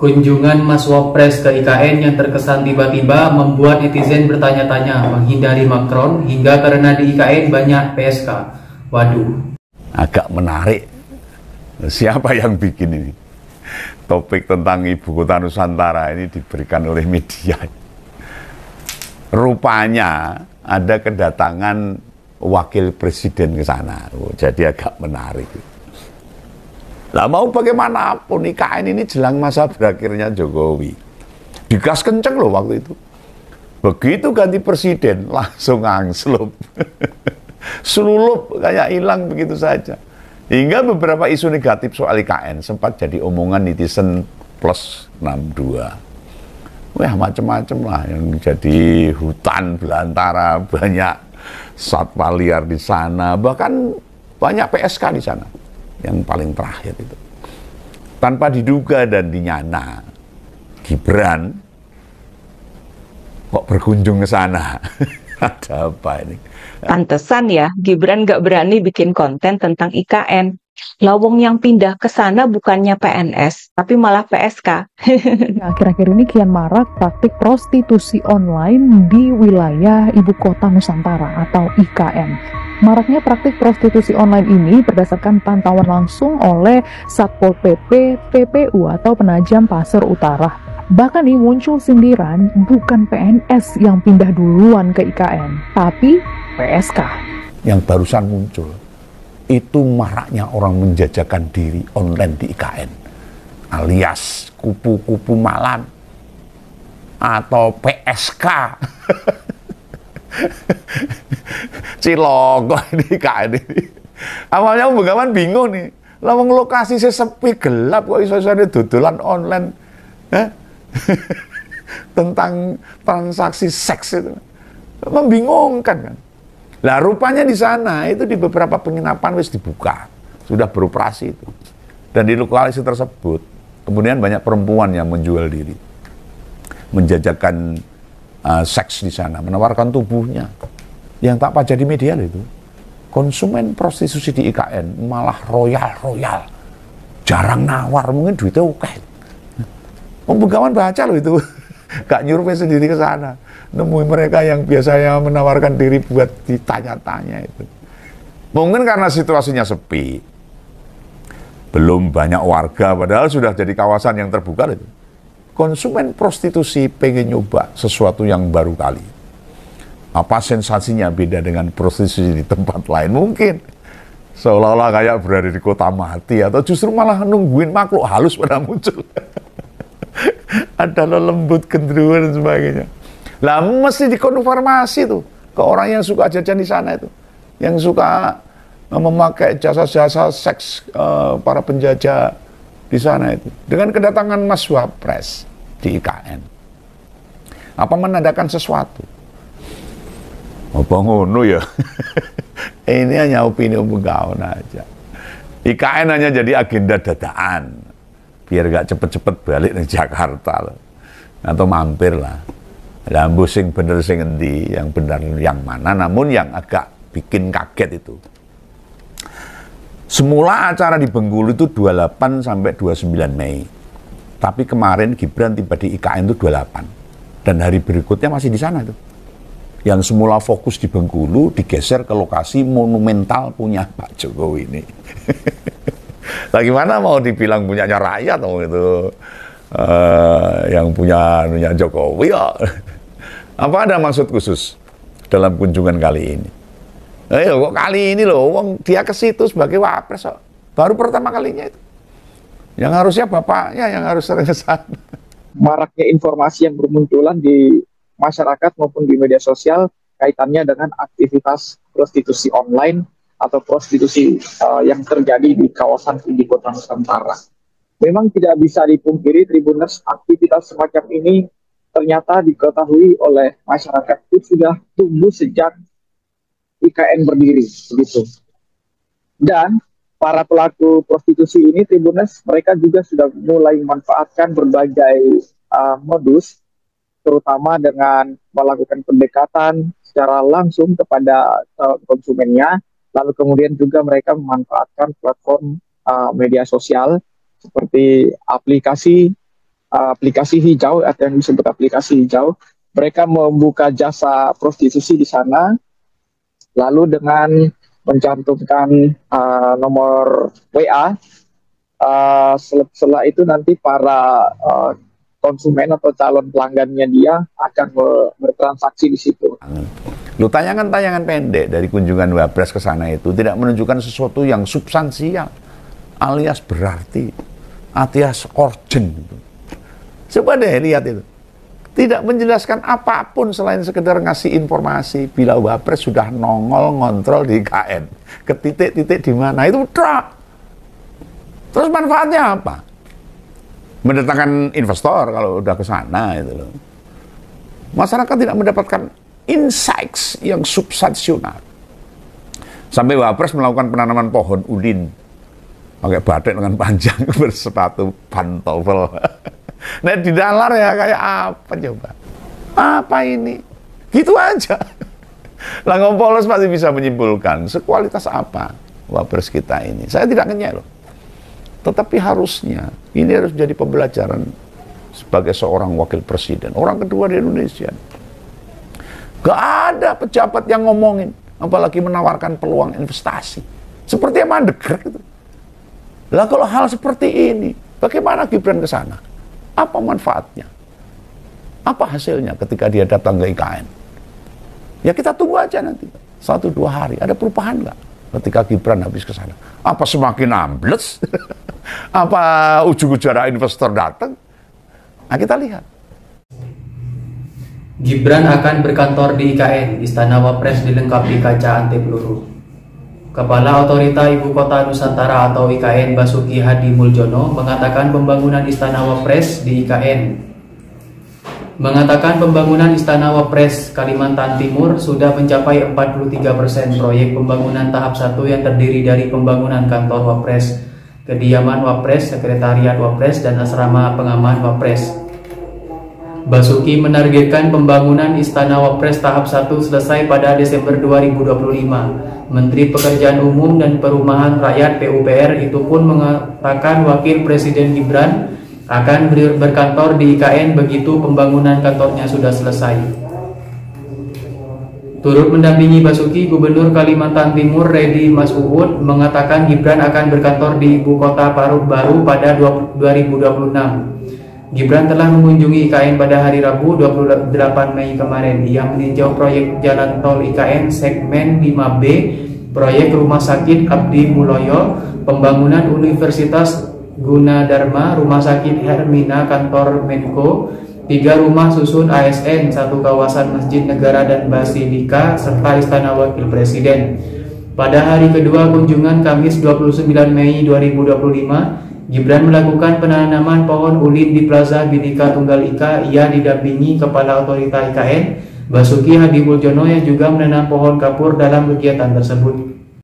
Kunjungan Mas Wapres ke IKN yang terkesan tiba-tiba membuat netizen bertanya-tanya menghindari Macron hingga karena di IKN banyak PSK. Waduh. Agak menarik. Siapa yang bikin ini? Topik tentang Ibu Kota Nusantara ini diberikan oleh media. Rupanya ada kedatangan wakil presiden ke sana. Jadi agak menarik. Lah mau bagaimanapun IKN ini jelang masa berakhirnya Jokowi. Digas kenceng loh waktu itu. Begitu ganti presiden langsung angslup. Selulup kayak hilang begitu saja. Hingga beberapa isu negatif soal IKN sempat jadi omongan netizen plus 62. Wah macam-macam lah yang jadi hutan belantara, banyak satwa liar di sana, bahkan banyak PSK di sana. Yang paling terakhir itu. Tanpa diduga dan dinyana, Gibran kok berkunjung ke sana. Ada apa ini? Pantesan ya, Gibran gak berani bikin konten tentang IKN. Lawong yang pindah ke sana bukannya PNS, tapi malah PSK. Akhir-akhir ini kian marak praktik prostitusi online di wilayah Ibu Kota Nusantara atau IKN. Maraknya praktik prostitusi online ini berdasarkan pantauan langsung oleh Satpol PP PPU atau Penajam Pasir Utara. Bahkan nih muncul sindiran bukan PNS yang pindah duluan ke IKN, tapi PSK. Yang barusan muncul, itu maraknya orang menjajakan diri online di IKN, alias kupu-kupu malam atau PSK. Ciloko ini IKN ini. Awalnya Begawan bingung nih, lawang lokasi sepi gelap kok iso-isone dodolan online. Tentang transaksi seks itu membingungkan kan. Lah rupanya di sana itu di beberapa penginapan wis dibuka, sudah beroperasi itu. Dan di lokasi tersebut kemudian banyak perempuan yang menjual diri, menjajakan seks di sana, menawarkan tubuhnya. Yang tak pajak di media itu, konsumen prostitusi di IKN malah royal, jarang nawar, mungkin duitnya oke. Begawan baca loh itu, gak nyuruhnya sendiri ke sana, nemuin mereka yang biasanya menawarkan diri buat ditanya-tanya itu. Mungkin karena situasinya sepi, belum banyak warga, padahal sudah jadi kawasan yang terbuka itu. Konsumen prostitusi pengen nyoba sesuatu yang baru kali. Apa sensasinya beda dengan prostitusi di tempat lain? Mungkin seolah-olah kayak berada di kota mati, atau justru malah nungguin makhluk halus pada muncul. Ada lembut, gendruwo dan sebagainya. Lah mesti dikonfirmasi tuh ke orang yang suka jajan di sana itu, yang suka memakai jasa-jasa seks para penjajah di sana itu. Dengan kedatangan Mas Wapres di IKN, apa menandakan sesuatu? Apa ngono ya? Ini hanya opini Begawan aja. IKN hanya jadi agenda dadaan, biar gak cepet-cepet balik ke Jakarta loh. Atau mampir lah. Lambu sing bener sing endi, yang benar yang mana. Namun yang agak bikin kaget itu, semula acara di Bengkulu itu 28 sampai 29 Mei. Tapi kemarin Gibran tiba di IKN itu 28. Dan hari berikutnya masih di sana itu. Yang semula fokus di Bengkulu digeser ke lokasi monumental punya Pak Jokowi ini. Nah, gimana mau dibilang punyanya rakyat atau itu yang punya Jokowi ya. Apa ada maksud khusus dalam kunjungan kali ini? Kok kali ini loh, dia ke situ sebagai wapres kok. Baru pertama kalinya itu. Yang harusnya bapaknya yang harus sering ke sana. Maraknya informasi yang bermunculan di masyarakat maupun di media sosial kaitannya dengan aktivitas prostitusi online atau prostitusi yang terjadi di kawasan Ibu Kota Nusantara. Memang tidak bisa dipungkiri Tribuners, aktivitas semacam ini ternyata diketahui oleh masyarakat itu sudah tumbuh sejak IKN berdiri, begitu. Dan para pelaku prostitusi ini Tribuners, mereka juga sudah mulai memanfaatkan berbagai modus, terutama dengan melakukan pendekatan secara langsung kepada konsumennya, lalu kemudian juga mereka memanfaatkan platform media sosial seperti aplikasi aplikasi hijau atau yang disebut aplikasi hijau. Mereka membuka jasa prostitusi di sana, lalu dengan mencantumkan nomor WA, setelah itu nanti para konsumen atau calon pelanggannya dia akan bertransaksi di situ. Lu tayangan-tayangan pendek dari kunjungan Wapres ke sana itu tidak menunjukkan sesuatu yang substansial, alias berarti, alias urgent. Coba deh lihat itu. Tidak menjelaskan apapun selain sekedar ngasih informasi bila Wapres sudah nongol ngontrol di IKN. Ke titik-titik di mana itu udah. Terus manfaatnya apa? Mendatangkan investor kalau udah ke sana itu loh. Masyarakat tidak mendapatkan insights yang substansial. Sampai Wapres melakukan penanaman pohon ulin pakai batik dengan panjang bersepatu pantofel. Nah di dalar ya kayak apa coba? Apa ini? Gitu aja. Lah Kompolnas pasti bisa menyimpulkan sekualitas apa Wapres kita ini. Saya tidak ngenyek loh. Tetapi harusnya ini harus jadi pembelajaran sebagai seorang wakil presiden, orang kedua di Indonesia. Gak ada pejabat yang ngomongin, apalagi menawarkan peluang investasi. Seperti yang Mandegrak itu. Lah kalau hal seperti ini, bagaimana Gibran ke sana? Apa manfaatnya? Apa hasilnya ketika dia datang ke IKN? Ya kita tunggu aja nanti. 1-2 hari. Ada perubahan nggak ketika Gibran habis ke sana? Apa semakin ambles? Apa ujung-ujung investor datang? Nah kita lihat. Gibran akan berkantor di IKN. Istana Wapres dilengkapi kaca anti peluru. Kepala Otorita Ibu Kota Nusantara atau IKN Basuki Hadi Muljono mengatakan pembangunan Istana Wapres di IKN. Mengatakan pembangunan Istana Wapres Kalimantan Timur sudah mencapai 43% proyek pembangunan tahap 1 yang terdiri dari pembangunan kantor Wapres, kediaman Wapres, sekretariat Wapres, dan asrama pengaman Wapres. Basuki menargetkan pembangunan Istana Wapres tahap 1 selesai pada Desember 2025. Menteri Pekerjaan Umum dan Perumahan Rakyat PUPR itu pun mengatakan Wakil Presiden Gibran akan berkantor di IKN begitu pembangunan kantornya sudah selesai. Turut mendampingi Basuki, Gubernur Kalimantan Timur Redi Mas Uud mengatakan Gibran akan berkantor di Ibu Kota baru pada 2026. Gibran telah mengunjungi IKN pada hari Rabu 28 Mei kemarin. Ia meninjau proyek jalan tol IKN segmen 5B, proyek rumah sakit Abdi Muloyo, pembangunan Universitas Gunadarma, rumah sakit Hermina, kantor Menko, 3 rumah susun ASN, 1 kawasan Masjid Negara dan Basilika, serta Istana Wakil Presiden. Pada hari kedua kunjungan Kamis 29 Mei 2025, Gibran melakukan penanaman pohon ulin di Plaza Bhinneka Tunggal Ika. Ia didampingi Kepala Otorita IKN Basuki Hadi Muljono yang juga menanam pohon kapur dalam kegiatan tersebut.